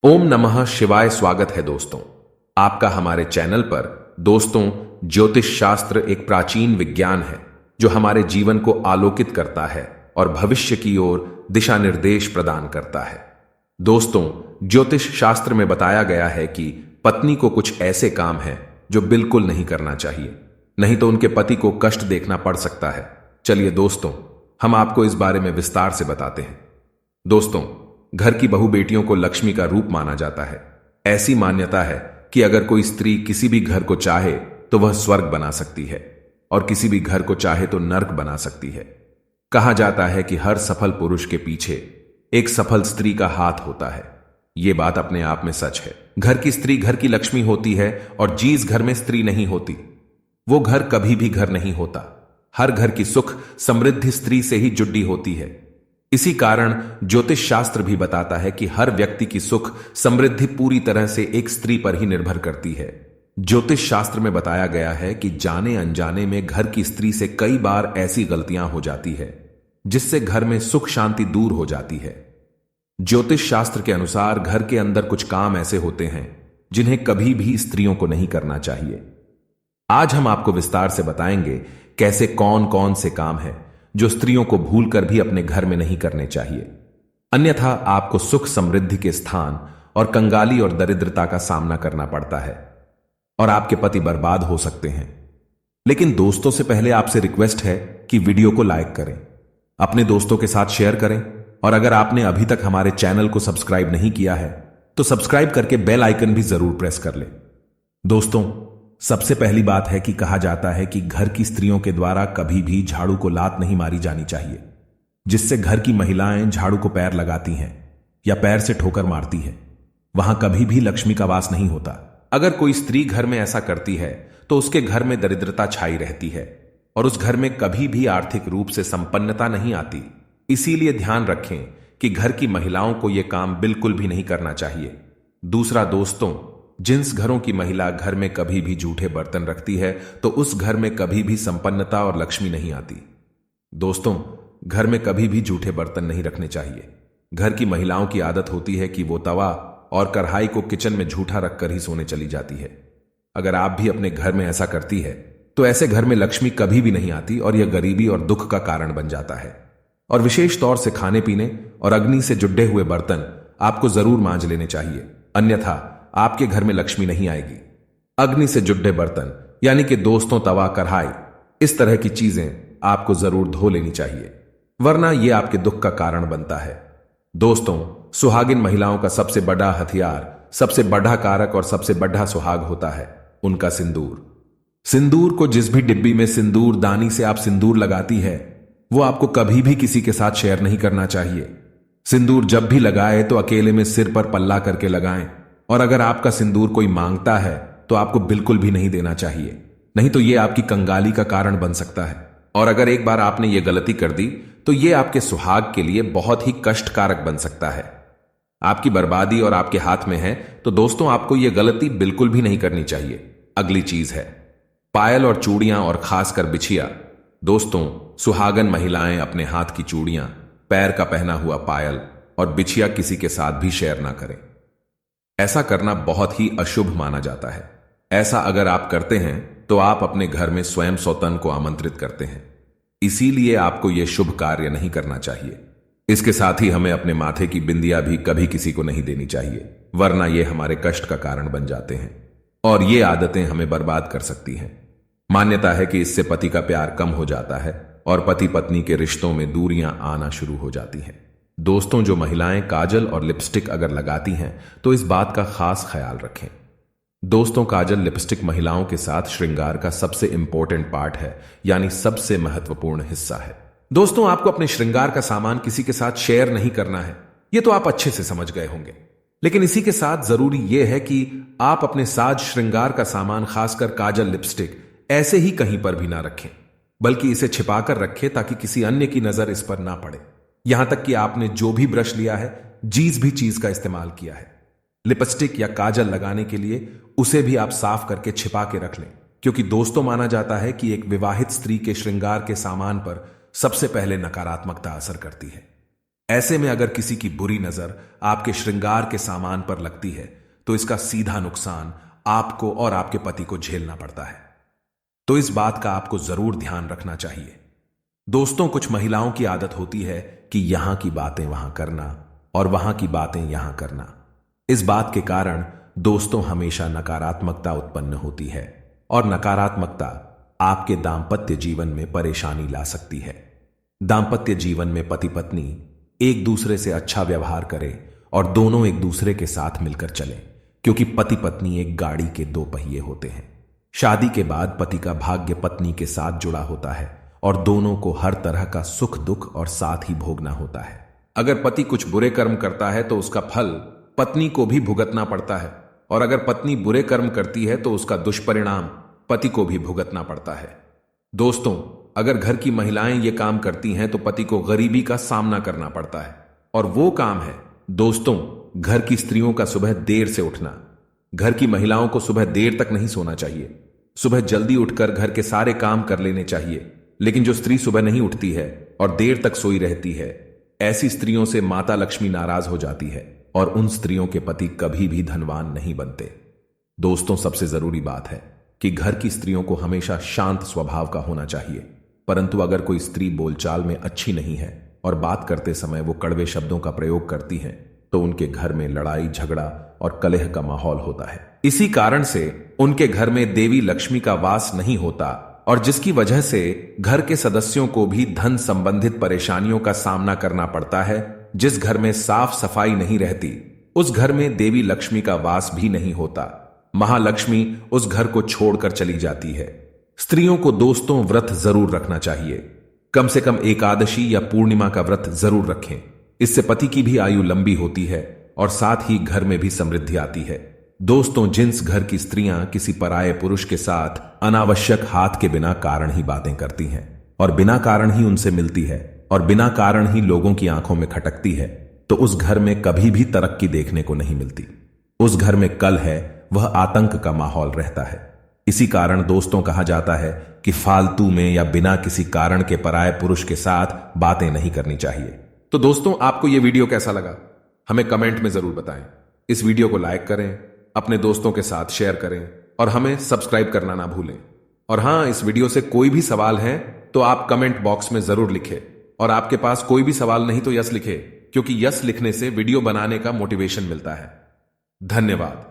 ओम नमः शिवाय। स्वागत है दोस्तों आपका हमारे चैनल पर। दोस्तों, ज्योतिष शास्त्र एक प्राचीन विज्ञान है जो हमारे जीवन को आलोकित करता है और भविष्य की ओर दिशा निर्देश प्रदान करता है। दोस्तों, ज्योतिष शास्त्र में बताया गया है कि पत्नी को कुछ ऐसे काम हैं जो बिल्कुल नहीं करना चाहिए, नहीं तो उनके पति को कष्ट देखना पड़ सकता है। चलिए दोस्तों, हम आपको इस बारे में विस्तार से बताते हैं। दोस्तों, घर की बहू बेटियों को लक्ष्मी का रूप माना जाता है। ऐसी मान्यता है कि अगर कोई स्त्री किसी भी घर को चाहे तो वह स्वर्ग बना सकती है और किसी भी घर को चाहे तो नर्क बना सकती है। कहा जाता है कि हर सफल पुरुष के पीछे एक सफल स्त्री का हाथ होता है। यह बात अपने आप में सच है। घर की स्त्री घर की लक्ष्मी होती है और जिस घर में स्त्री नहीं होती वो घर कभी भी घर नहीं होता। हर घर की सुख समृद्धि स्त्री से ही जुड़ी होती है। इसी कारण ज्योतिष शास्त्र भी बताता है कि हर व्यक्ति की सुख समृद्धि पूरी तरह से एक स्त्री पर ही निर्भर करती है। ज्योतिष शास्त्र में बताया गया है कि जाने अनजाने में घर की स्त्री से कई बार ऐसी गलतियां हो जाती है जिससे घर में सुख शांति दूर हो जाती है। ज्योतिष शास्त्र के अनुसार घर के अंदर कुछ काम ऐसे होते हैं जिन्हें कभी भी स्त्रियों को नहीं करना चाहिए। आज हम आपको विस्तार से बताएंगे कैसे कौन कौन से काम हैं जो स्त्रियों को भूलकर भी अपने घर में नहीं करने चाहिए, अन्यथा आपको सुख समृद्धि के स्थान और कंगाली और दरिद्रता का सामना करना पड़ता है और आपके पति बर्बाद हो सकते हैं। लेकिन दोस्तों, से पहले आपसे रिक्वेस्ट है कि वीडियो को लाइक करें, अपने दोस्तों के साथ शेयर करें और अगर आपने अभी तक हमारे चैनल को सब्सक्राइब नहीं किया है तो सब्सक्राइब करके बेल आइकन भी जरूर प्रेस कर लें। दोस्तों, सबसे पहली बात है कि कहा जाता है कि घर की स्त्रियों के द्वारा कभी भी झाड़ू को लात नहीं मारी जानी चाहिए, जिससे घर की महिलाएं झाड़ू को पैर लगाती हैं या पैर से ठोकर मारती हैं। वहां कभी भी लक्ष्मी का वास नहीं होता। अगर कोई स्त्री घर में ऐसा करती है तो उसके घर में दरिद्रता छाई रहती है और उस घर में कभी भी आर्थिक रूप से संपन्नता नहीं आती। इसीलिए ध्यान रखें कि घर की महिलाओं को यह काम बिल्कुल भी नहीं करना चाहिए। दूसरा दोस्तों, जिस घरों की महिला घर में कभी भी जूठे बर्तन रखती है तो उस घर में कभी भी संपन्नता और लक्ष्मी नहीं आती। दोस्तों, घर में कभी भी जूठे बर्तन नहीं रखने चाहिए। घर की महिलाओं की आदत होती है कि वो तवा और कढ़ाई को किचन में झूठा रखकर ही सोने चली जाती है। अगर आप भी अपने घर में ऐसा करती है तो ऐसे घर में लक्ष्मी कभी भी नहीं आती और यह गरीबी और दुख का कारण बन जाता है। और विशेष तौर से खाने पीने और अग्नि से जुड़े हुए बर्तन आपको जरूर मांज लेने चाहिए, अन्यथा आपके घर में लक्ष्मी नहीं आएगी। अग्नि से जुड़े बर्तन यानी कि दोस्तों तवा कढ़ाई इस तरह की चीजें आपको जरूर धो लेनी चाहिए, वरना यह आपके दुख का कारण बनता है। दोस्तों, सुहागिन महिलाओं का सबसे बड़ा हथियार, सबसे बड़ा कारक और सबसे बड़ा सुहाग होता है उनका सिंदूर। सिंदूर को जिस भी डिब्बी में सिंदूर दानी से आप सिंदूर लगाती है वो आपको कभी भी किसी के साथ शेयर नहीं करना चाहिए। सिंदूर जब भी लगाए तो अकेले में सिर पर पल्ला करके लगाएं और अगर आपका सिंदूर कोई मांगता है तो आपको बिल्कुल भी नहीं देना चाहिए, नहीं तो यह आपकी कंगाली का कारण बन सकता है। और अगर एक बार आपने यह गलती कर दी तो यह आपके सुहाग के लिए बहुत ही कष्टकारक बन सकता है। आपकी बर्बादी और आपके हाथ में है। तो दोस्तों, आपको यह गलती बिल्कुल भी नहीं करनी चाहिए। अगली चीज है पायल और चूड़ियां और खासकर बिछिया। दोस्तों, सुहागन महिलाएं अपने हाथ की चूड़ियां, पैर का पहना हुआ पायल और बिछिया किसी के साथ भी शेयर ना करें। ऐसा करना बहुत ही अशुभ माना जाता है। ऐसा अगर आप करते हैं तो आप अपने घर में स्वयं सौतन को आमंत्रित करते हैं। इसीलिए आपको यह शुभ कार्य नहीं करना चाहिए। इसके साथ ही हमें अपने माथे की बिंदिया भी कभी किसी को नहीं देनी चाहिए, वरना यह हमारे कष्ट का कारण बन जाते हैं और ये आदतें हमें बर्बाद कर सकती हैं। मान्यता है कि इससे पति का प्यार कम हो जाता है और पति पत्नी के रिश्तों में दूरियां आना शुरू हो जाती हैं। दोस्तों, जो महिलाएं काजल और लिपस्टिक अगर लगाती हैं तो इस बात का खास ख्याल रखें। दोस्तों, काजल लिपस्टिक महिलाओं के साथ श्रृंगार का सबसे इंपॉर्टेंट पार्ट है, यानी सबसे महत्वपूर्ण हिस्सा है। दोस्तों, आपको अपने श्रृंगार का सामान किसी के साथ शेयर नहीं करना है, यह तो आप अच्छे से समझ गए होंगे। लेकिन इसी के साथ जरूरी यह है कि आप अपने साज श्रृंगार का सामान, खासकर काजल लिपस्टिक, ऐसे ही कहीं पर भी ना रखें, बल्कि इसे छिपाकर रखें ताकि किसी अन्य की नजर इस पर ना पड़े। यहां तक कि आपने जो भी ब्रश लिया है, जिस भी चीज का इस्तेमाल किया है लिपस्टिक या काजल लगाने के लिए, उसे भी आप साफ करके छिपा के रख लें, क्योंकि दोस्तों माना जाता है कि एक विवाहित स्त्री के श्रृंगार के सामान पर सबसे पहले नकारात्मकता असर करती है। ऐसे में अगर किसी की बुरी नजर आपके श्रृंगार के सामान पर लगती है तो इसका सीधा नुकसान आपको और आपके पति को झेलना पड़ता है। तो इस बात का आपको जरूर ध्यान रखना चाहिए। दोस्तों, कुछ महिलाओं की आदत होती है कि यहां की बातें वहां करना और वहां की बातें यहां करना। इस बात के कारण दोस्तों हमेशा नकारात्मकता उत्पन्न होती है और नकारात्मकता आपके दांपत्य जीवन में परेशानी ला सकती है। दांपत्य जीवन में पति पत्नी एक दूसरे से अच्छा व्यवहार करें और दोनों एक दूसरे के साथ मिलकर चलें, क्योंकि पति पत्नी एक गाड़ी के दो पहिए होते हैं। शादी के बाद पति का भाग्य पत्नी के साथ जुड़ा होता है और दोनों को हर तरह का सुख दुख और साथ ही भोगना होता है। अगर पति कुछ बुरे कर्म करता है तो उसका फल पत्नी को भी भुगतना पड़ता है, और अगर पत्नी बुरे कर्म करती है तो उसका दुष्परिणाम पति को भी भुगतना पड़ता है। दोस्तों, अगर घर की महिलाएं ये काम करती हैं तो पति को गरीबी का सामना करना पड़ता है, और वो काम है दोस्तों घर की स्त्रियों का सुबह देर से उठना। घर की महिलाओं को सुबह देर तक नहीं सोना चाहिए। सुबह जल्दी उठकर घर के सारे काम कर लेने चाहिए। लेकिन जो स्त्री सुबह नहीं उठती है और देर तक सोई रहती है, ऐसी स्त्रियों से माता लक्ष्मी नाराज हो जाती है और उन स्त्रियों के पति कभी भी धनवान नहीं बनते। दोस्तों, सबसे जरूरी बात है कि घर की स्त्रियों को हमेशा शांत स्वभाव का होना चाहिए, परंतु अगर कोई स्त्री बोलचाल में अच्छी नहीं है और बात करते समय वो कड़वे शब्दों का प्रयोग करती है तो उनके घर में लड़ाई झगड़ा और कलह का माहौल होता है। इसी कारण से उनके घर में देवी लक्ष्मी का वास नहीं होता, और जिसकी वजह से घर के सदस्यों को भी धन संबंधित परेशानियों का सामना करना पड़ता है। जिस घर में साफ सफाई नहीं रहती उस घर में देवी लक्ष्मी का वास भी नहीं होता। महालक्ष्मी उस घर को छोड़कर चली जाती है। स्त्रियों को दोस्तों व्रत जरूर रखना चाहिए। कम से कम एकादशी या पूर्णिमा का व्रत जरूर रखें। इससे पति की भी आयु लंबी होती है और साथ ही घर में भी समृद्धि आती है। दोस्तों, जिस घर की स्त्रियां किसी पराये पुरुष के साथ अनावश्यक हाथ के बिना कारण ही बातें करती हैं और बिना कारण ही उनसे मिलती है और बिना कारण ही लोगों की आंखों में खटकती है, तो उस घर में कभी भी तरक्की देखने को नहीं मिलती। उस घर में कल है वह आतंक का माहौल रहता है। इसी कारण दोस्तों कहा जाता है कि फालतू में या बिना किसी कारण के पराये पुरुष के साथ बातें नहीं करनी चाहिए। तो दोस्तों, आपको यह वीडियो कैसा लगा हमें कमेंट में जरूर बताएं। इस वीडियो को लाइक करें, अपने दोस्तों के साथ शेयर करें और हमें सब्सक्राइब करना ना भूलें। और हां, इस वीडियो से कोई भी सवाल है तो आप कमेंट बॉक्स में जरूर लिखें, और आपके पास कोई भी सवाल नहीं तो यस लिखें, क्योंकि यस लिखने से वीडियो बनाने का मोटिवेशन मिलता है। धन्यवाद।